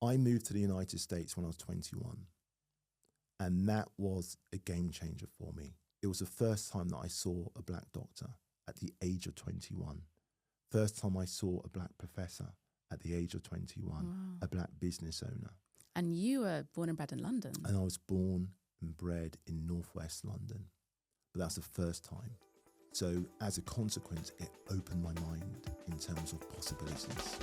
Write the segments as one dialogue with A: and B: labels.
A: I moved to the United States when I was 21, and that was a game changer for me. It was the first time that I saw a black doctor at the age of 21. First time I saw a black professor at the age of 21,
B: Wow.
A: a black business owner.
B: And you were born and bred in London.
A: And I was born and bred in northwest London. But that's the first time. So as a consequence, it opened my mind in terms of possibilities.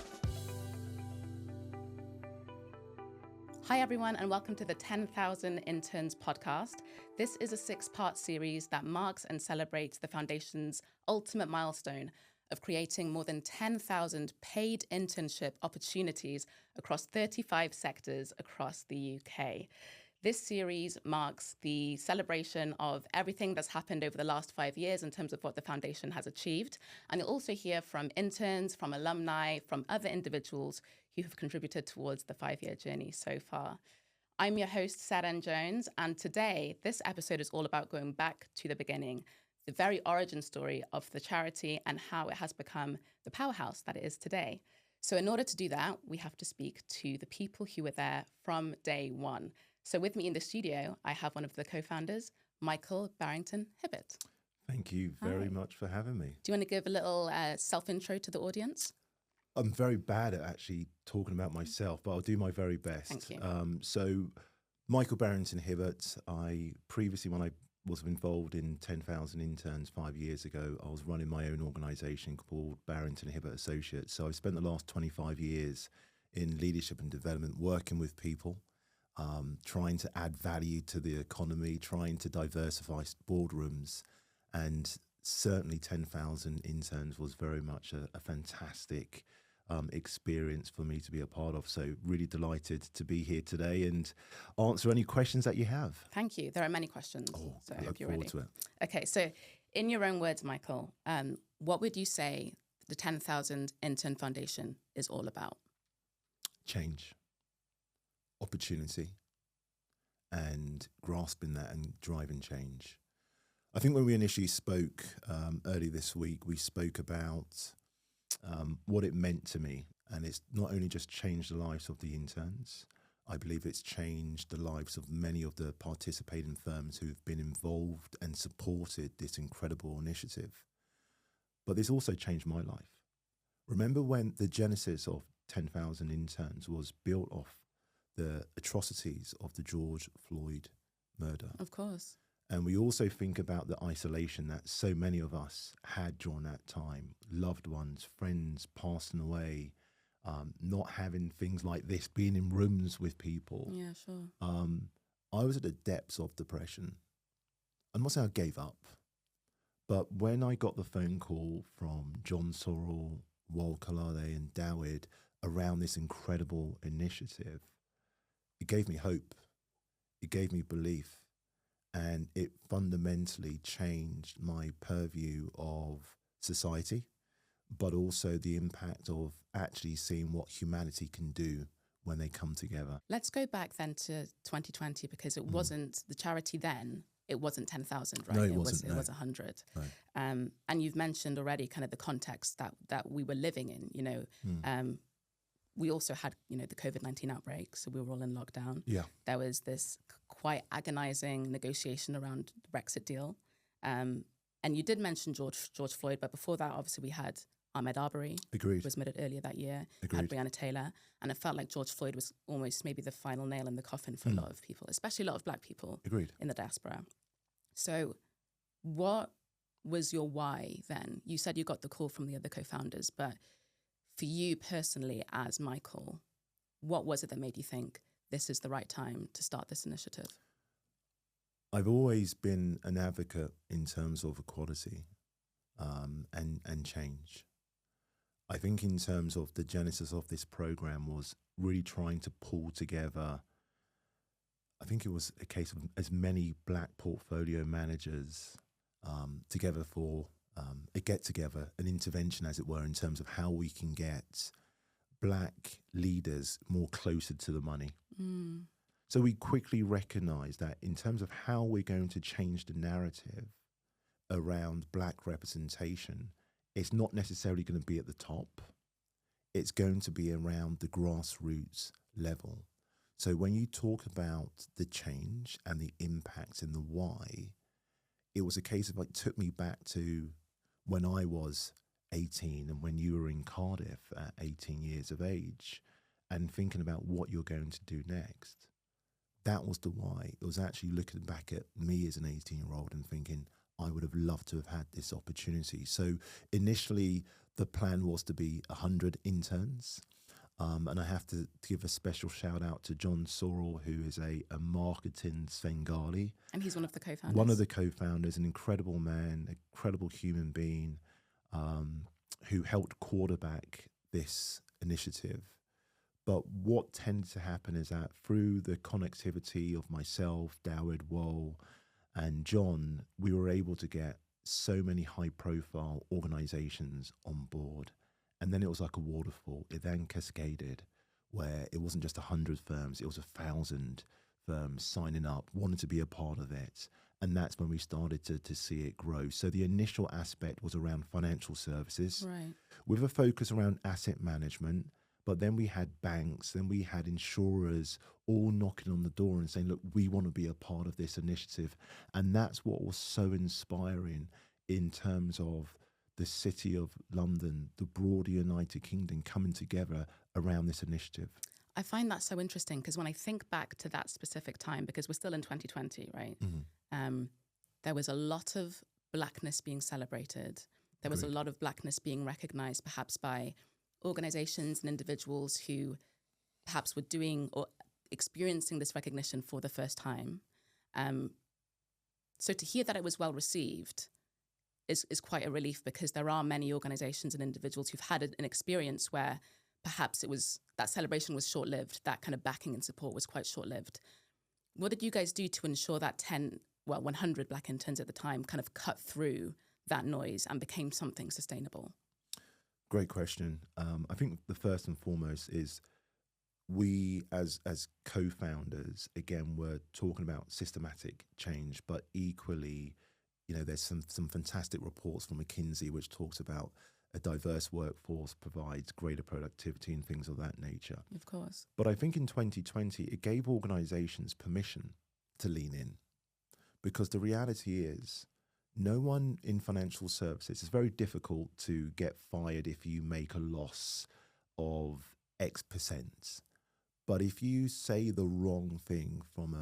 B: Hi, everyone, and welcome to the 10,000 Interns podcast. This is a 6-part series that marks and celebrates the Foundation's ultimate milestone of creating more than 10,000 paid internship opportunities across 35 sectors across the UK. This series marks the celebration of everything that's happened over the last 5 years in terms of what the Foundation has achieved. And you'll also hear from interns, from alumni, from other individuals who have contributed towards the 5-year journey so far. I'm your host, Seren Jones, and today, this episode is all about going back to the beginning, the very origin story of the charity and how it has become the powerhouse that it is today. So in order to do that, we have to speak to the people who were there from day one. So with me in the studio, I have one of the co-founders, Michael Barrington-Hibbert.
A: Thank you very much for having me.
B: Do you want to give a little self-intro to the audience?
A: I'm very bad at actually talking about myself, but I'll do my very best.
B: Thank you.
A: So Michael Barrington-Hibbert, I previously, when I was involved in 10,000 Interns 5 years ago, I was running my own organisation called Barrington-Hibbert Associates. So I've spent the last 25 years in leadership and development, working with people, trying to add value to the economy, trying to diversify boardrooms, and certainly 10,000 Interns was very much a fantastic experience for me to be a part of. So really delighted to be here today and answer any questions that you have.
B: Thank you. There are many questions. So I hope you're ready.
A: To it.
B: Okay, so in your own words, Michael, what would you say the 10,000 Intern Foundation is all about?
A: Change, opportunity, and grasping that and driving change. I think when we initially spoke early this week, we spoke about what it meant to me. And it's not only just changed the lives of the interns, I believe it's changed the lives of many of the participating firms who've been involved and supported this incredible initiative. But it's also changed my life. Remember when the genesis of 10,000 Interns was built off the atrocities of the George Floyd murder?
B: Of course.
A: And we also think about the isolation that so many of us had during that time. Loved ones, friends passing away, not having things like this, being in rooms with people.
B: Yeah, sure.
A: I was at the depths of depression. I'm not saying I gave up, but when I got the phone call from John Sorrell, Wal Kalade and Dawid around this incredible initiative, it gave me hope. It gave me belief. And it fundamentally changed my purview of society, but also the impact of actually seeing what humanity can do when they come together.
B: Let's go back then to 2020, because it wasn't the charity then. It wasn't 10,000, right?
A: No, it wasn't.
B: It was 100.
A: No.
B: And you've mentioned already kind of the context that we were living in. You know, we also had, you know, the COVID-19 outbreak, so we were all in lockdown.
A: Yeah.
B: There was this quite agonizing negotiation around the Brexit deal. And you did mention George Floyd, but before that, obviously, we had Ahmaud Arbery,
A: Agreed.
B: who was murdered earlier that year.
A: Agreed.
B: Had Breonna Taylor. And it felt like George Floyd was almost maybe the final nail in the coffin for a lot of people, especially a lot of Black people
A: Agreed.
B: in the diaspora. So what was your why then? You said you got the call from the other co-founders, but for you personally as Michael, what was it that made you think this is the right time to start this initiative?
A: I've always been an advocate in terms of equality and change. I think in terms of the genesis of this program was really trying to pull together, I think it was a case of as many Black portfolio managers together for a get-together, an intervention, as it were, in terms of how we can get Black leaders more closer to the money. So we quickly recognized that in terms of how we're going to change the narrative around Black representation, it's not necessarily going to be at the top. it's going to be around the grassroots level. So when you talk about the change and the impact and the why, it was a case of, like, took me back to when I was 18 and when you were in Cardiff at 18 years of age and thinking about what you're going to do next. That was the why. It was actually looking back at me as an 18-year-old and thinking, I would have loved to have had this opportunity. So initially, the plan was to be 100 interns. And I have to give a special shout out to John Sorrell, who is a marketing Svengali.
B: And he's one of the co-founders.
A: One of the co-founders, an incredible man, incredible human being, who helped quarterback this initiative. But what tended to happen is that through the connectivity of myself, Dawid, Woel, and John, we were able to get so many high-profile organizations on board. And then it was like a waterfall. It then cascaded, where it wasn't just 100 firms, it was 1,000 firms signing up, wanting to be a part of it. And that's when we started to see it grow. So the initial aspect was around financial services,
B: Right.
A: with a focus around asset management. But then we had banks, then we had insurers all knocking on the door and saying, look, we want to be a part of this initiative. And that's what was so inspiring in terms of the City of London, the broader United Kingdom coming together around this initiative.
B: I find that so interesting because when I think back to that specific time, because we're still in 2020, right? There was a lot of Blackness being celebrated. There was a lot of Blackness being recognised, perhaps by organisations and individuals who perhaps were doing or experiencing this recognition for the first time. So to hear that it was well received is quite a relief, because there are many organisations and individuals who've had an experience where perhaps it was that celebration was short-lived, that kind of backing and support was quite short-lived. What did you guys do to ensure that 100 Black Interns at the time kind of cut through that noise and became something sustainable?
A: Great question. I think the first and foremost is we as co-founders, again, were talking about systematic change, but equally, you know, there's some fantastic reports from McKinsey which talks about a diverse workforce provides greater productivity and things of that nature.
B: Of course.
A: But I think in 2020, it gave organizations permission to lean in, because the reality is no one in financial services, it's very difficult to get fired if you make a loss of X percent. But if you say the wrong thing from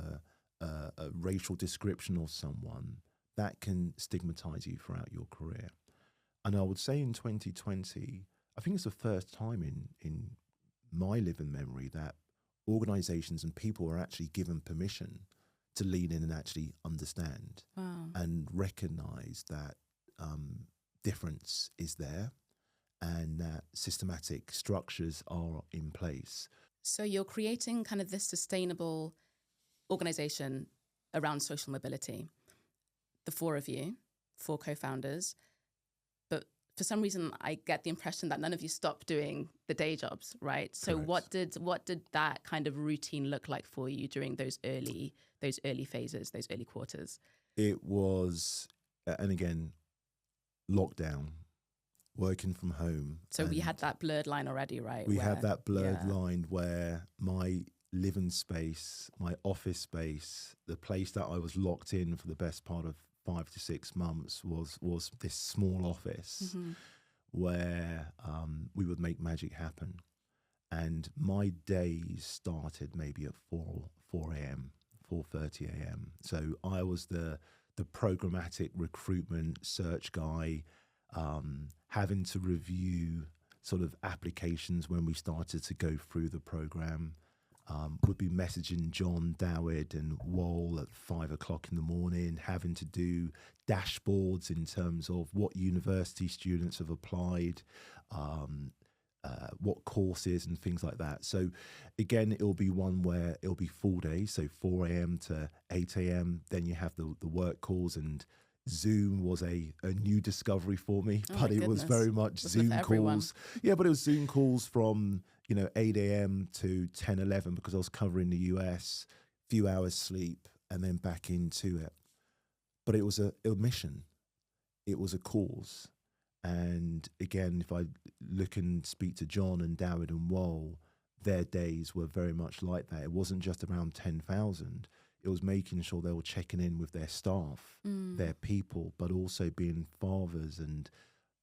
A: a racial description of someone, that can stigmatize you throughout your career. And I would say in 2020, I think it's the first time in my living memory that organizations and people are actually given permission to lean in and actually understand and recognize that difference is there and that systematic structures are in place.
B: So you're creating kind of this sustainable organization around social mobility. The four of you, four co-founders, but for some reason I get the impression that none of you stopped doing the day jobs, right? So
A: Correct.
B: what did that kind of routine look like for you during those early phases, those early quarters?
A: It was, and again, lockdown, working from home.
B: So we had that blurred line already, right?
A: We had that blurred line where my living space, my office space, the place that I was locked in for the best part of 5 to 6 months was this small office where we would make magic happen. And my days started maybe at 4 a.m., 4:30 a.m. So I was the programmatic recruitment search guy, having to review sort of applications when we started to go through the program. Would be messaging John, Dawid and Woel at 5 o'clock in the morning, having to do dashboards in terms of what university students have applied, what courses and things like that. So again, it'll be one where it'll be full day, so 4 a.m. to 8 a.m. Then you have the work calls, and Zoom was a new discovery for me, but it was very much Zoom calls. Yeah, but it was Zoom calls from 8 a.m. to 10, 11, because I was covering the US, few hours sleep, and then back into it. But it was a mission. It was a cause. And again, if I look and speak to John and Dawid and Wal, their days were very much like that. It wasn't just around 10,000. It was making sure they were checking in with their staff, their people, but also being fathers and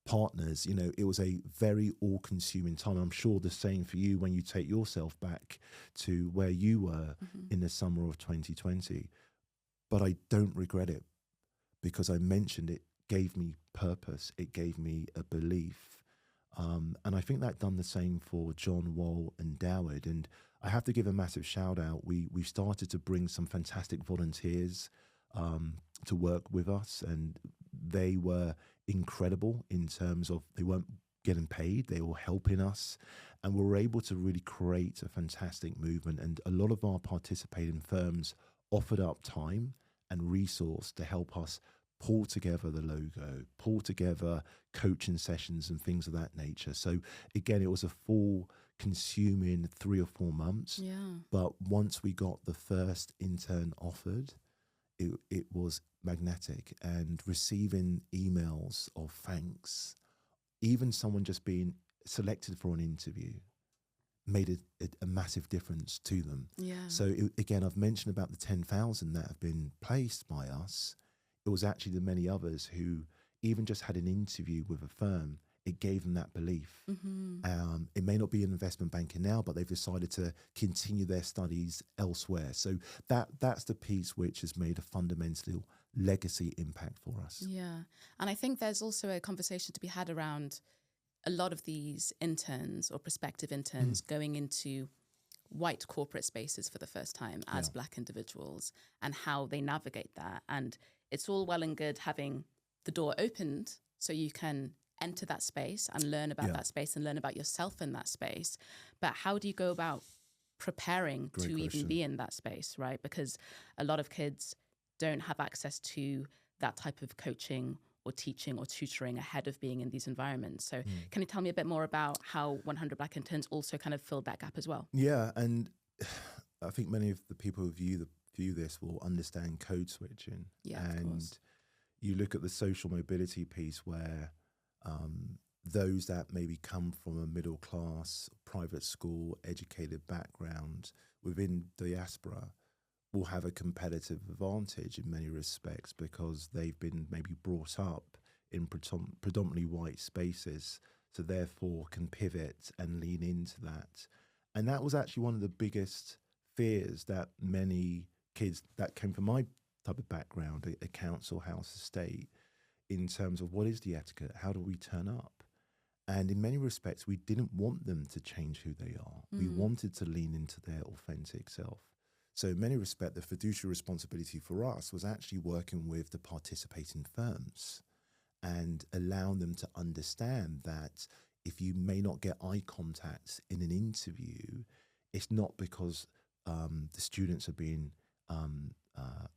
A: partners. You know, it was a very all-consuming time. I'm sure the same for you when you take yourself back to where you were in the summer of 2020. But I don't regret it, because I mentioned it gave me purpose. It gave me a belief. And I think that done the same for John, Wal and Dawid. And I have to give a massive shout out. We started to bring some fantastic volunteers to work with us, and they were incredible in terms of they weren't getting paid, they were helping us, and we were able to really create a fantastic movement. And a lot of our participating firms offered up time and resource to help us pull together the logo, pull together coaching sessions and things of that nature. So again, it was a full consuming 3 or 4 months.
B: Yeah.
A: But once we got the first intern offered, it was magnetic, and receiving emails of thanks, even someone just being selected for an interview, made a massive difference to them.
B: Yeah.
A: So again, I've mentioned about the 10,000 that have been placed by us. It was actually the many others who even just had an interview with a firm. It gave them that belief. It may not be in investment banking now, but they've decided to continue their studies elsewhere. So that's the piece which has made a fundamental legacy impact for us.
B: Yeah. And I think there's also a conversation to be had around a lot of these interns or prospective interns going into white corporate spaces for the first time as Black individuals, and how they navigate that. And it's all well and good having the door opened so you can enter that space and learn about that space and learn about yourself in that space. But how do you go about preparing to even be in that space, right? Because a lot of kids don't have access to that type of coaching or teaching or tutoring ahead of being in these environments. So can you tell me a bit more about how 100 Black Interns also kind of filled that gap as well?
A: Yeah, and I think many of the people who view this will understand code switching.
B: Yeah,
A: and
B: of course.
A: You look at the social mobility piece where those that maybe come from a middle class, private school, educated background within diaspora will have a competitive advantage in many respects, because they've been maybe brought up in predominantly white spaces, so therefore can pivot and lean into that. And that was actually one of the biggest fears that many kids that came from my type of background, a council house estate, in terms of what is the etiquette, how do we turn up? And in many respects, we didn't want them to change who they are. We wanted to lean into their authentic self. So in many respects, the fiduciary responsibility for us was actually working with the participating firms and allowing them to understand that if you may not get eye contact in an interview, it's not because the students are being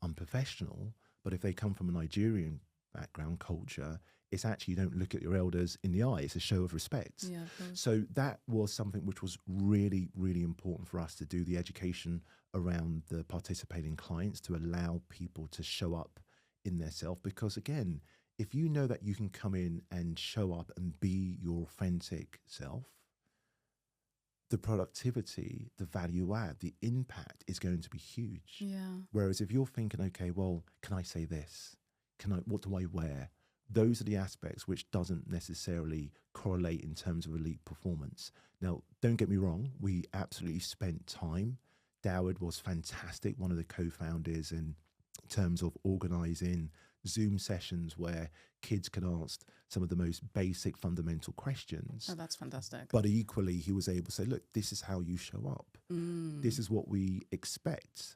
A: unprofessional, but if they come from a Nigerian background culture, it's actually you don't look at your elders in the eye. It's a show of respect.
B: Yeah, of course.
A: So that was something which was really, really important for us to do, the education around the participating clients, to allow people to show up in their self. Because again, if you know that you can come in and show up and be your authentic self, the productivity, the value add, the impact is going to be huge.
B: Yeah.
A: Whereas if you're thinking, okay, well, can I say this? What do I wear? Those are the aspects which doesn't necessarily correlate in terms of elite performance. Now, don't get me wrong, we absolutely spent time. Dawid was fantastic, one of the co-founders, in terms of organising Zoom sessions where kids can ask some of the most basic fundamental questions.
B: Oh, that's fantastic.
A: But equally, he was able to say, look, this is how you show up. This is what we expect.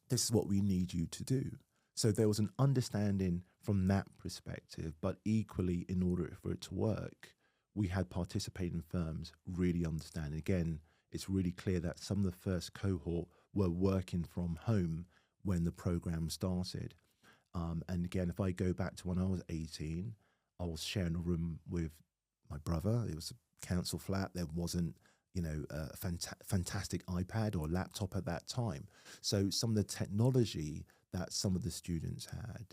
A: This is what we need you to do. So there was an understanding from that perspective, but equally, in order for it to work, we had participating firms really understand. Again, it's really clear that some of the first cohort were working from home when the program started. And again, if I go back to when I was 18, I was sharing a room with my brother. It was a council flat. There wasn't, a fantastic iPad or laptop at that time. So some of the technology that some of the students had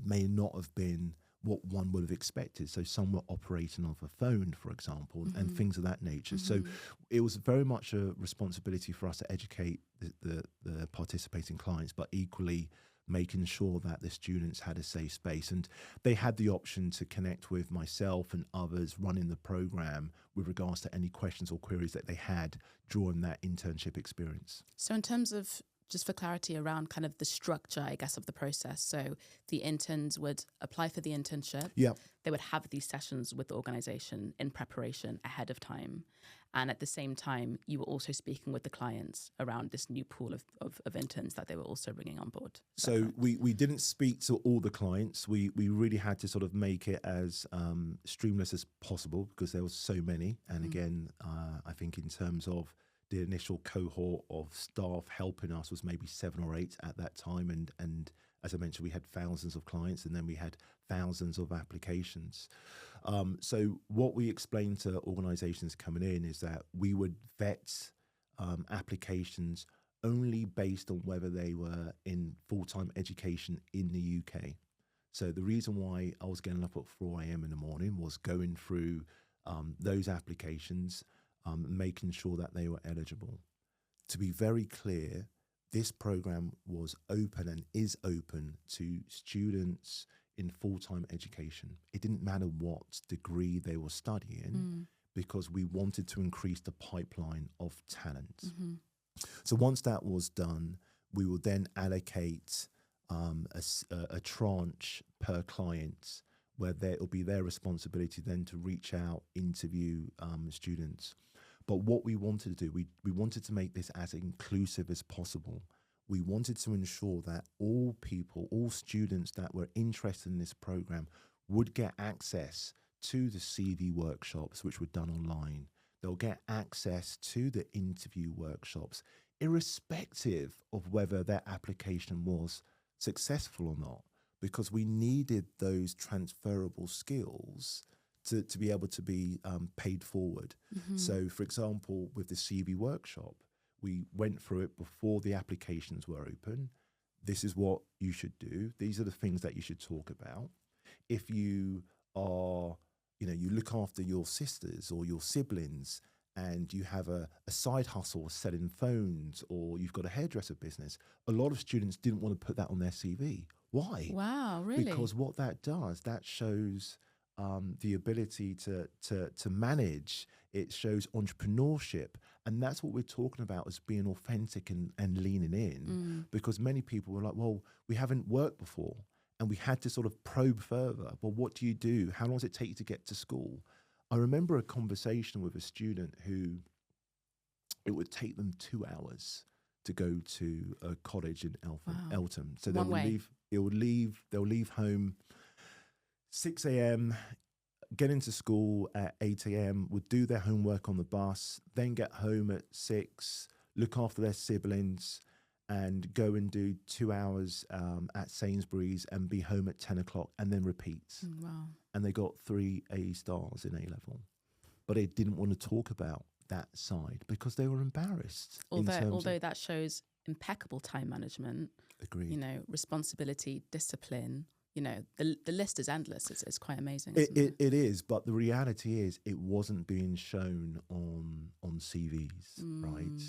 A: may not have been what one would have expected. So some were operating off a phone, for example, and things of that nature. So it was very much a responsibility for us to educate the participating clients, but equally making sure that the students had a safe space. And they had the option to connect with myself and others running the program with regards to any questions or queries that they had during that internship experience.
B: So in terms of, just for clarity around kind of the structure, I guess, of the process. So the interns would apply for the internship.
A: Yeah.
B: They would have these sessions with the organization in preparation ahead of time. And at the same time, you were also speaking with the clients around this new pool of interns that they were also bringing on board.
A: So we didn't speak to all the clients. We really had to sort of make it as streamless as possible because there was so many. And again, I think in terms of the initial cohort of staff helping us was maybe 7 or 8 at that time. And as I mentioned, we had thousands of clients and then we had thousands of applications. So what we explained to organizations coming in is that we would vet applications only based on whether they were in full-time education in the UK. So the reason why I was getting up at 4 a.m. in the morning was going through those applications, making sure that they were eligible. To be very clear, this program was open and is open to students in full-time education. It didn't matter what degree they were studying because we wanted to increase the pipeline of talent. So once that was done, we will then allocate a tranche per client where it will be their responsibility then to reach out, interview students. But what we wanted to do, we wanted to make this as inclusive as possible. We wanted to ensure that all people, all students that were interested in this program would get access to the CV workshops, which were done online. They'll get access to the interview workshops, irrespective of whether their application was successful or not, because we needed those transferable skills to be able to be paid forward. So, for example, with the CV workshop, we went through it before the applications were open. This is what you should do. These are the things that you should talk about. If you are, you look after your sisters or your siblings and you have a side hustle selling phones or you've got a hairdresser business, a lot of students didn't want to put that on their CV. Why?
B: Wow, really?
A: Because what that does, that shows the ability to manage. It shows entrepreneurship. And that's what we're talking about as being authentic and leaning in, because many people were like, well, we haven't worked before. And we had to sort of probe further. Well, what do you do? How long does it take you to get to school? I remember a conversation with a student who it would take them 2 hours to go to a college in Eltham. So they'll leave home 6 a.m., get into school at 8 a.m., would do their homework on the bus, then get home at 6, look after their siblings, and go and do 2 hours at Sainsbury's and be home at 10 o'clock and then repeat.
B: Wow.
A: And they got 3 A stars in A-level. But they didn't want to talk about that side because they were embarrassed.
B: Although that shows impeccable time management,
A: Agreed.
B: Responsibility, discipline, the list is endless. It's quite amazing.
A: It is, but the reality is it wasn't being shown on CVs, right?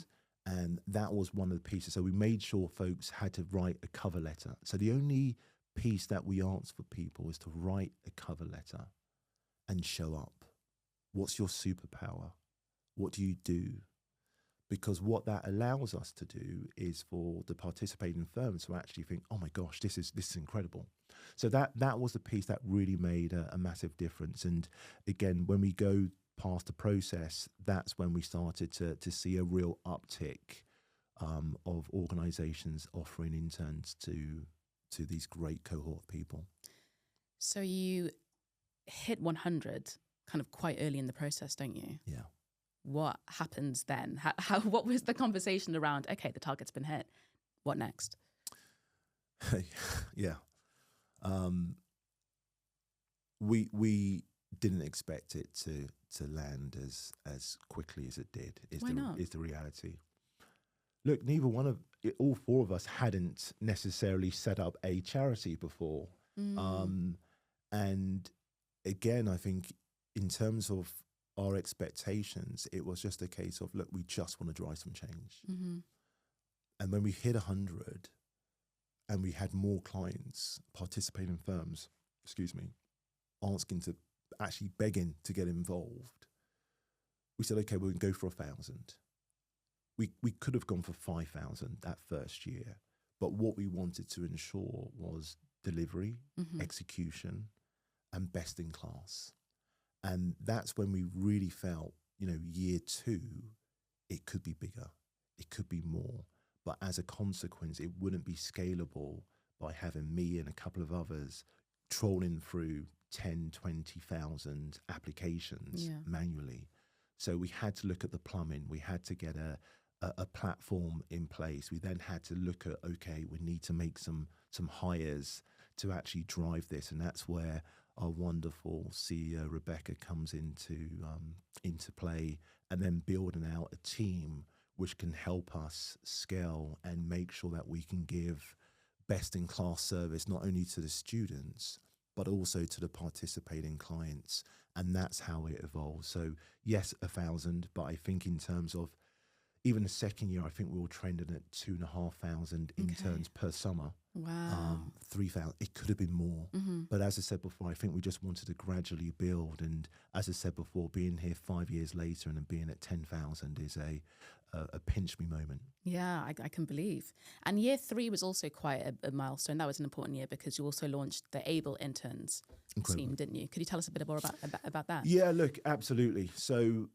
A: And that was one of the pieces. So we made sure folks had to write a cover letter. So the only piece that we ask for people is to write a cover letter and show up. What's your superpower? What do you do? Because what that allows us to do is for the participating firms to actually think, oh my gosh, this is incredible. So that was the piece that really made a massive difference. And again, when we go past the process, that's when we started to see a real uptick of organizations offering interns to these great cohort of people.
B: So you hit 100 kind of quite early in the process, don't you?
A: Yeah.
B: What happens then? What was the conversation around, okay, the target's been hit, what next?
A: Yeah. We didn't expect it to land as quickly as it did.
B: Why not?
A: Is the reality. Look, all 4 of us hadn't necessarily set up a charity before. And again, I think in terms of our expectations, it was just a case of, look, we just want to drive some change.
B: Mm-hmm.
A: And when we hit 100 and we had more clients, participating firms, asking to, actually begging to get involved, we said, okay, we'll go for 1,000. We could have gone for 5,000 that first year, but what we wanted to ensure was delivery, execution, and best in class. And that's when we really felt, year 2, it could be bigger, it could be more. But as a consequence, it wouldn't be scalable by having me and a couple of others trolling through 10, 20,000 applications manually. So we had to look at the plumbing. We had to get a platform in place. We then had to look at, okay, we need to make some hires to actually drive this. And that's where our wonderful CEO, Rebecca, comes into play, and then building out a team which can help us scale and make sure that we can give best-in-class service not only to the students, but also to the participating clients. And that's how it evolves. So yes, 1,000, but I think in terms of even the second year, I think we were trending at 2,500 interns per summer.
B: Wow.
A: 3,000. It could have been more. But as I said before, I think we just wanted to gradually build. And as I said before, being here 5 years later and then being at 10,000 is a pinch me moment.
B: Yeah, I can believe. And year 3 was also quite a milestone. That was an important year because you also launched the Able Interns scheme, didn't you? Could you tell us a bit more about that?
A: Yeah, look, absolutely. So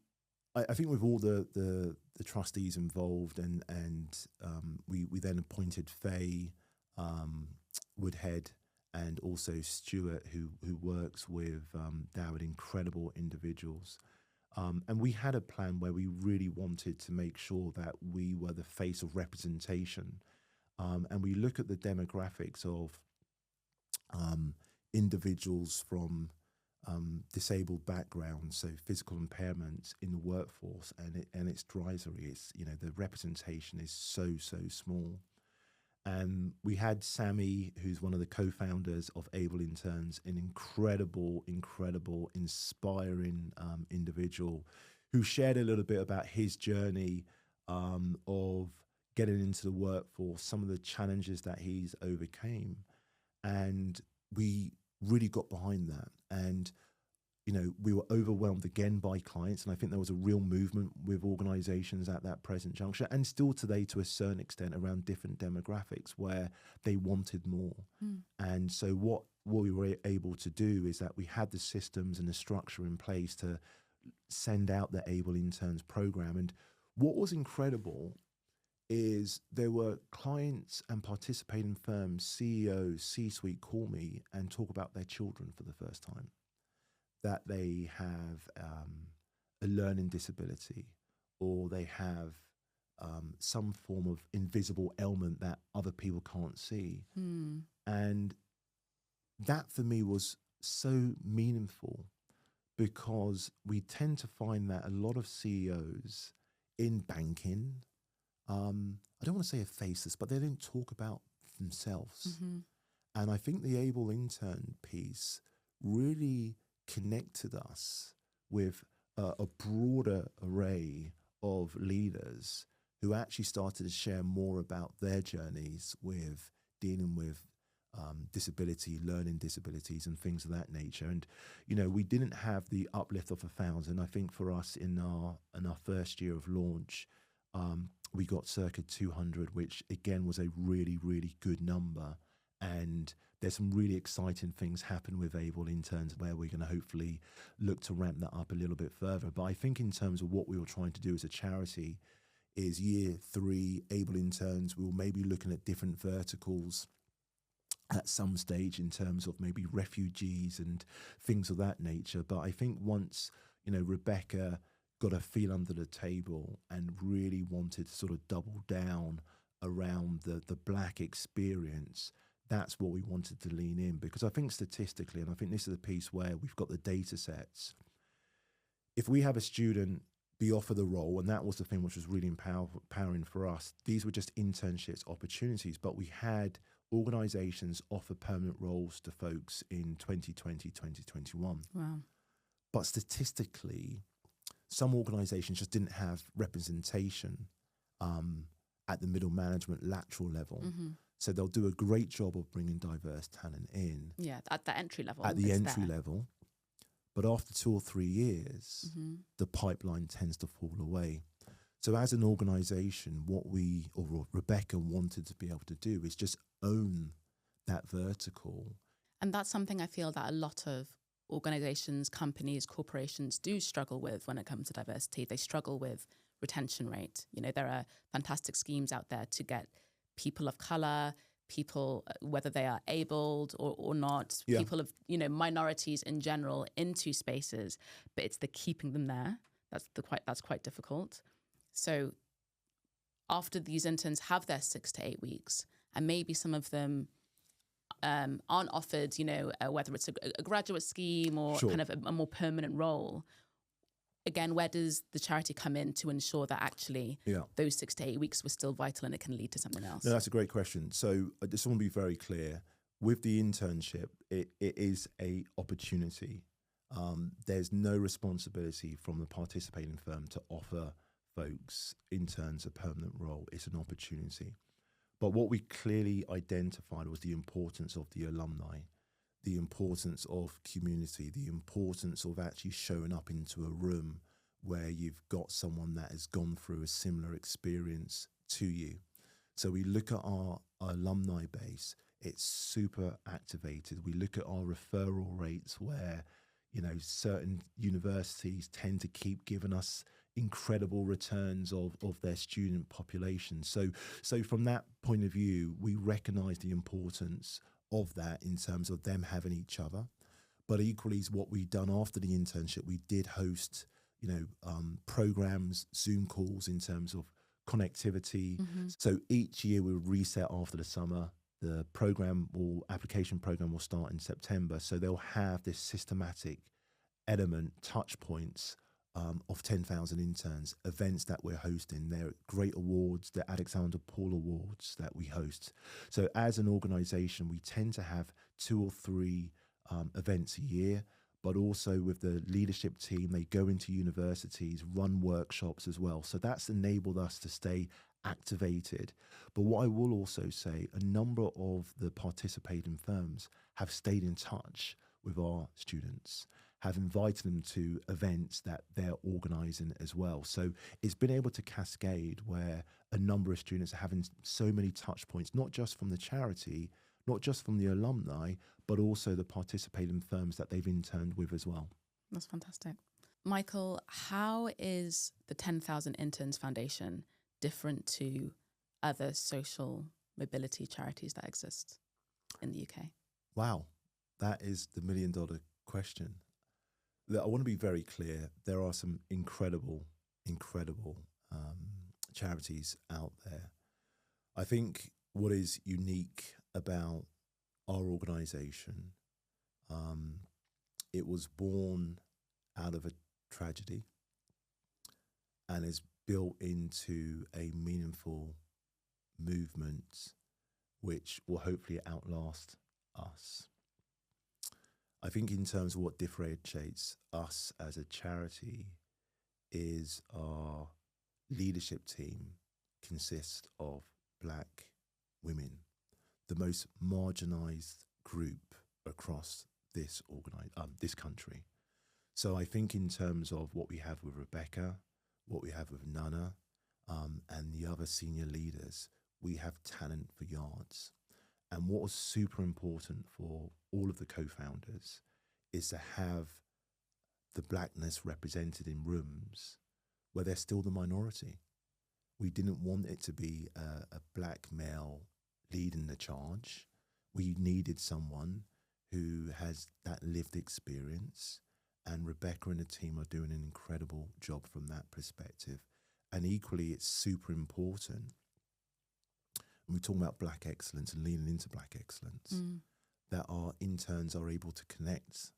A: I think with all the trustees involved, and we then appointed Faye Woodhead and also Stuart, who works with Dowd, incredible individuals. And we had a plan where we really wanted to make sure that we were the face of representation. And we look at the demographics of individuals from disabled backgrounds, so physical impairments in the workforce, and it's derisory. It's, the representation is so small. And we had Sami, who's one of the co-founders of Able Interns, an incredible, inspiring individual who shared a little bit about his journey of getting into the workforce, some of the challenges that he's overcame. And we really got behind that. And, we were overwhelmed again by clients. And I think there was a real movement with organizations at that present juncture, and still today to a certain extent, around different demographics where they wanted more. And so what we were able to do is that we had the systems and the structure in place to send out the Able Interns program. And what was incredible is there were clients and participating firms, CEOs, C-suite call me and talk about their children for the first time, that they have a learning disability, or they have some form of invisible ailment that other people can't see. And that for me was so meaningful, because we tend to find that a lot of CEOs in banking, I don't want to say are faceless, but they don't talk about themselves. And I think the Able Intern piece really connected us with a broader array of leaders who actually started to share more about their journeys with dealing with disability, learning disabilities, and things of that nature. And we didn't have the uplift of 1,000. I think for us in our first year of launch, we got circa 200, which again was a really good number. And there's some really exciting things happen with Able Interns where we're going to hopefully look to ramp that up a little bit further. But I think in terms of what we were trying to do as a charity is year 3, Able Interns, we will maybe looking at different verticals at some stage in terms of maybe refugees and things of that nature. But I think once, Rebecca got her feet under the table and really wanted to sort of double down around the Black experience, that's what we wanted to lean in. Because I think statistically, and I think this is the piece where we've got the data sets, if we have a student be offered the role, and that was the thing which was really empowering for us, these were just internships opportunities, but we had organisations offer permanent roles to folks in 2020, 2021.
B: Wow.
A: But statistically, some organisations just didn't have representation at the middle management lateral level.
B: Mm-hmm.
A: So they'll do a great job of bringing diverse talent in.
B: Yeah, at the entry level.
A: At the entry level. But after 2 or 3 years,
B: mm-hmm.
A: the pipeline tends to fall away. So as an organisation, what we, or Rebecca, wanted to be able to do is just own that vertical.
B: And that's something I feel that a lot of organisations, companies, corporations do struggle with when it comes to diversity. They struggle with retention rate. You know, there are fantastic schemes out there to get people of colour, people, whether they are abled or not, people of, you know, minorities in general into spaces, but it's the keeping them there. That's quite difficult. So after these interns have their 6 to 8 weeks, and maybe some of them aren't offered, you know, whether it's a graduate scheme or kind of a more permanent role, again, where does the charity come in to ensure that actually those 6 to 8 weeks were still vital and it can lead to something else?
A: No, that's a great question. So I just want to be very clear. With the internship, it is a opportunity. There's no responsibility from the participating firm to offer folks, interns, a permanent role. It's an opportunity. But what we clearly identified was the importance of the alumni, the importance of community, the importance of actually showing up into a room where you've got someone that has gone through a similar experience to you. So we look at our alumni base, it's super activated. We look at our referral rates where, you know, certain universities tend to keep giving us incredible returns of their student population. So from that point of view, we recognise the importance of that in terms of them having each other. But equally is what we've done after the internship, we did host, you know, programs, Zoom calls in terms of connectivity.
B: Mm-hmm.
A: So each year we reset after the summer. The program or application program will start in September. So they'll have this systematic element, touch points of 10,000 interns, events that we're hosting. They're great awards, the Alexander Paul Awards that we host. So as an organisation, we tend to have 2 or 3 events a year, but also with the leadership team, they go into universities, run workshops as well. So that's enabled us to stay activated. But what I will also say, a number of the participating firms have stayed in touch with our students, have invited them to events that they're organising as well. So it's been able to cascade where a number of students are having so many touch points, not just from the charity, not just from the alumni, but also the participating firms that they've interned with as well.
B: That's fantastic. Michael, how is the 10,000 Interns Foundation different to other social mobility charities that exist in the UK?
A: Wow, that is the $1 million question. I want to be very clear. There are some incredible charities out there. I think what is unique about our organisation, it was born out of a tragedy and is built into a meaningful movement which will hopefully outlast us. I think in terms of what differentiates us as a charity is our leadership team consists of Black women, the most marginalised group across this country. So I think in terms of what we have with Rebecca, what we have with Nana, and the other senior leaders, we have talent for yards. And what was super important for all of the co-founders is to have the Blackness represented in rooms where they're still the minority. We didn't want it to be a Black male leading the charge. We needed someone who has that lived experience, and Rebecca and the team are doing an incredible job from that perspective. And equally, it's super important when we talk about Black excellence and leaning into Black excellence, that our interns are able to connect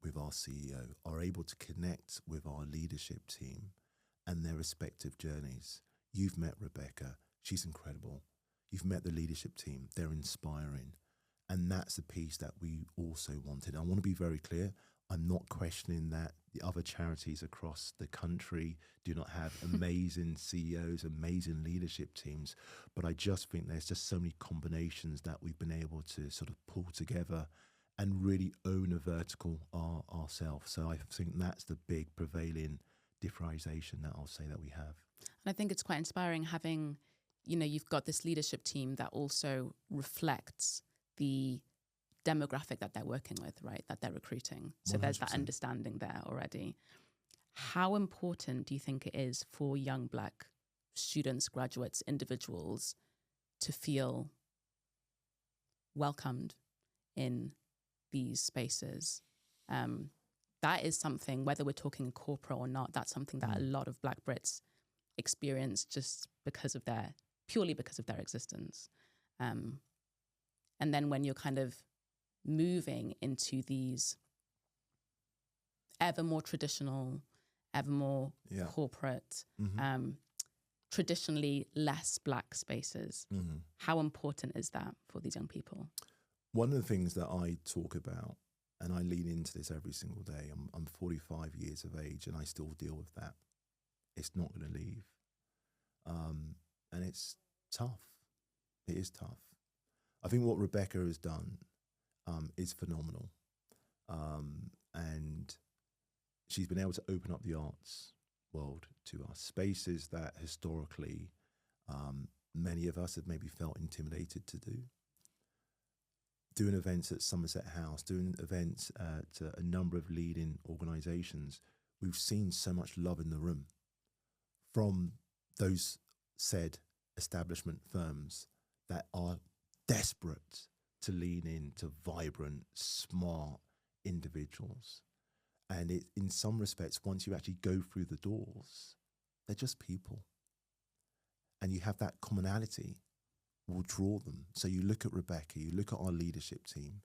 A: with our CEO, are able to connect with our leadership team and their respective journeys. You've met Rebecca. She's incredible. You've met the leadership team. They're inspiring. And that's the piece that we also wanted. I want to be very clear. I'm not questioning that the other charities across the country do not have amazing CEOs, amazing leadership teams. But I just think there's just so many combinations that we've been able to sort of pull together and really own a vertical ourselves. So I think that's the big prevailing differentiation that I'll say that we have.
B: And I think it's quite inspiring having, you've got this leadership team that also reflects the demographic that they're working with, right, that they're recruiting. So 100%. There's that understanding there already. How important do you think it is for young Black students, graduates, individuals to feel welcomed in these spaces? That is something, whether we're talking corporate or not, that's something that a lot of Black Brits experience just purely because of their existence. And then when you're kind of moving into these ever more traditional, ever more corporate, traditionally less Black spaces, how important is that for these young people?
A: One of the things that I talk about, and I lean into this every single day, I'm 45 years of age and I still deal with that. It's not going to leave. And it's tough. It is tough. I think what Rebecca has done is phenomenal. And she's been able to open up the arts world to us, spaces that historically many of us have maybe felt intimidated to do. Doing events at Somerset House, doing events at a number of leading organisations, we've seen so much love in the room from those said establishment firms that are desperate to lean into vibrant, smart individuals. And in some respects, once you actually go through the doors, they're just people. And you have that commonality will draw them. So you look at Rebecca, you look at our leadership team,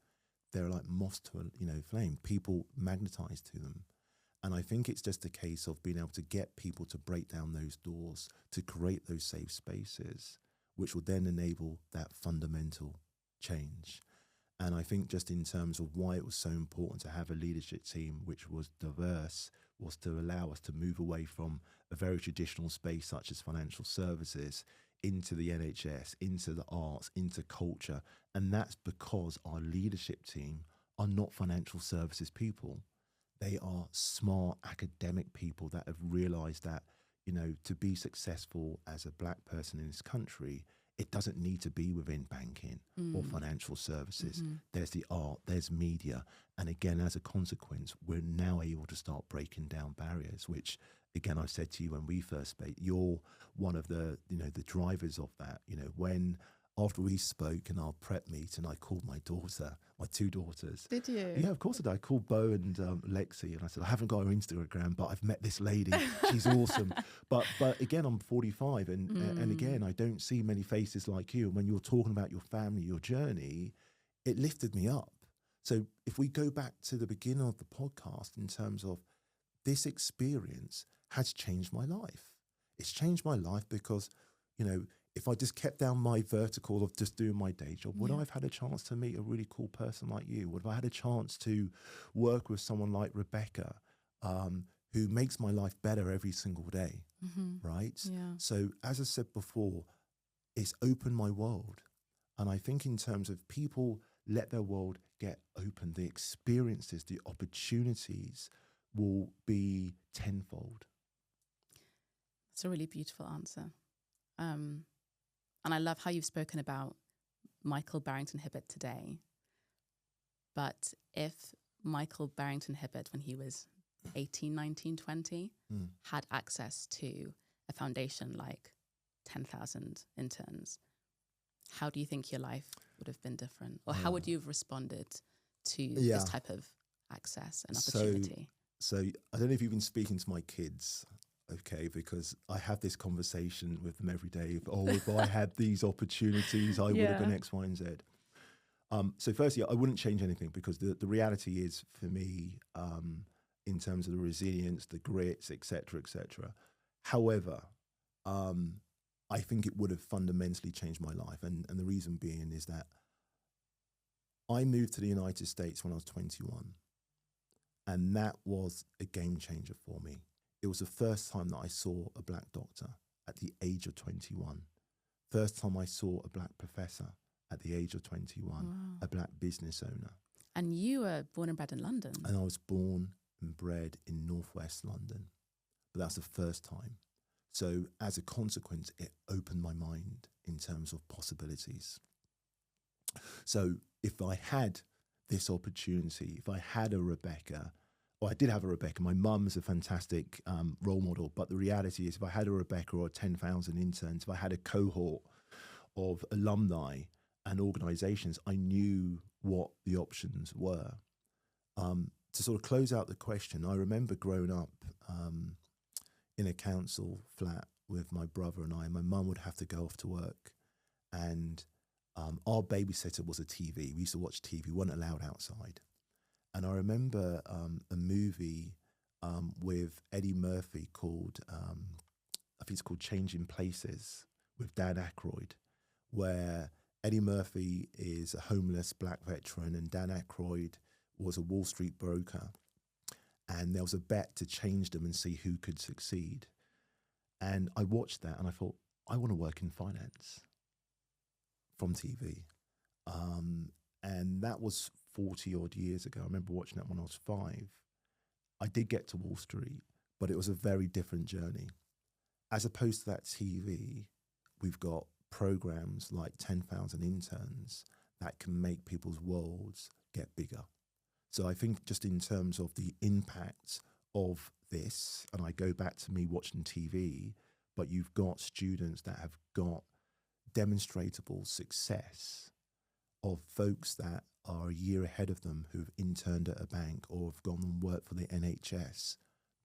A: they're like moths to a flame. People magnetize to them. And I think it's just a case of being able to get people to break down those doors, to create those safe spaces, which will then enable that fundamental change. And I think just in terms of why it was so important to have a leadership team which was diverse, was to allow us to move away from a very traditional space such as financial services into the NHS, into the arts, into culture. And that's because our leadership team are not financial services people. They are smart academic people that have realised that, to be successful as a Black person in this country, it doesn't need to be within banking or financial services. There's the art, there's media. And again, as a consequence, we're now able to start breaking down barriers, which, again, I said to you when we first spoke, you're one of the drivers of that. When after we spoke in our prep meeting, I called my daughter, my two daughters.
B: Did you?
A: Yeah, of course I did. I called Bo and Lexi, and I said, I haven't got her Instagram, but I've met this lady. She's awesome. But again, I'm 45, and again, I don't see many faces like you. And when you're talking about your family, your journey, it lifted me up. So if we go back to the beginning of the podcast in terms of this experience has changed my life. It's changed my life because, if I just kept down my vertical of just doing my day job, would I have had a chance to meet a really cool person like you? Would I have had a chance to work with someone like Rebecca, who makes my life better every single day, right?
B: Yeah.
A: So as I said before, it's opened my world. And I think in terms of people let their world get open, the experiences, the opportunities will be tenfold.
B: It's a really beautiful answer. And I love how you've spoken about Michael Barrington-Hibbert today. But if Michael Barrington-Hibbert, when he was 18, 19, 20, had access to a foundation like 10,000 interns, how do you think your life would have been different? Or how would you have responded to this type of access and opportunity?
A: So I don't know if you've been speaking to my kids, okay, because I have this conversation with them every day. If I had these opportunities, I would have been X, Y, and Z. So firstly, I wouldn't change anything because the reality is for me, in terms of the resilience, the grits, et cetera, et cetera. However, I think it would have fundamentally changed my life. And the reason being is that I moved to the United States when I was 21. And that was a game changer for me. It was the first time that I saw a black doctor at the age of 21. First time I saw a black professor at the age of 21, wow. A black business owner.
B: And you were born and bred in London.
A: And I was born and bred in northwest London. But that's the first time. So as a consequence, it opened my mind in terms of possibilities. So if I had this opportunity, if I had a Rebecca, or I did have a Rebecca, my mum's a fantastic role model, but the reality is if I had a Rebecca or 10,000 interns, if I had a cohort of alumni and organisations, I knew what the options were. To sort of close out the question, I remember growing up in a council flat with my brother and I. My mum would have to go off to work, and our babysitter was a TV. We used to watch TV. We weren't allowed outside. And I remember a movie with Eddie Murphy called, I think it's called Changing Places, with Dan Aykroyd, where Eddie Murphy is a homeless black veteran and Dan Aykroyd was a Wall Street broker. And there was a bet to change them and see who could succeed. And I watched that and I thought, I want to work in finance from TV. And that was 40 odd years ago. I remember watching that when I was 5. I did get to Wall Street, but it was a very different journey. As opposed to that TV, we've got programs like 10,000 Interns that can make people's worlds get bigger. So I think just in terms of the impact of this, and I go back to me watching TV, but you've got students that have got demonstrable success of folks that are a year ahead of them who've interned at a bank or have gone and worked for the NHS.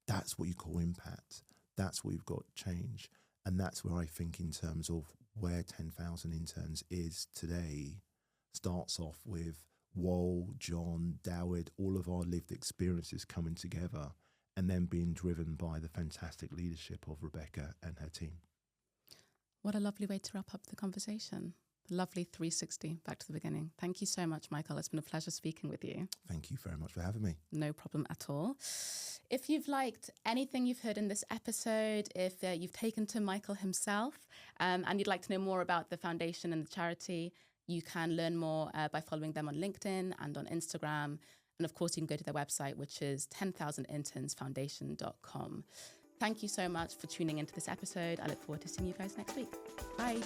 A: That's what you call impact. That's where you've got change. And that's where I think in terms of where 10,000 Interns is today, starts off with Wal, John, Dawid, all of our lived experiences coming together and then being driven by the fantastic leadership of Rebecca and her team.
B: What a lovely way to wrap up the conversation. Lovely 360 back to the beginning. Thank you so much, Michael. It's been a pleasure speaking with you.
A: Thank you very much for having me.
B: No problem at all. If you've liked anything you've heard in this episode, if you've taken to Michael himself and you'd like to know more about the foundation and the charity, you can learn more by following them on LinkedIn and on Instagram. And of course, you can go to their website, which is 10,000internsfoundation.com. Thank you so much for tuning into this episode. I look forward to seeing you guys next week. Bye.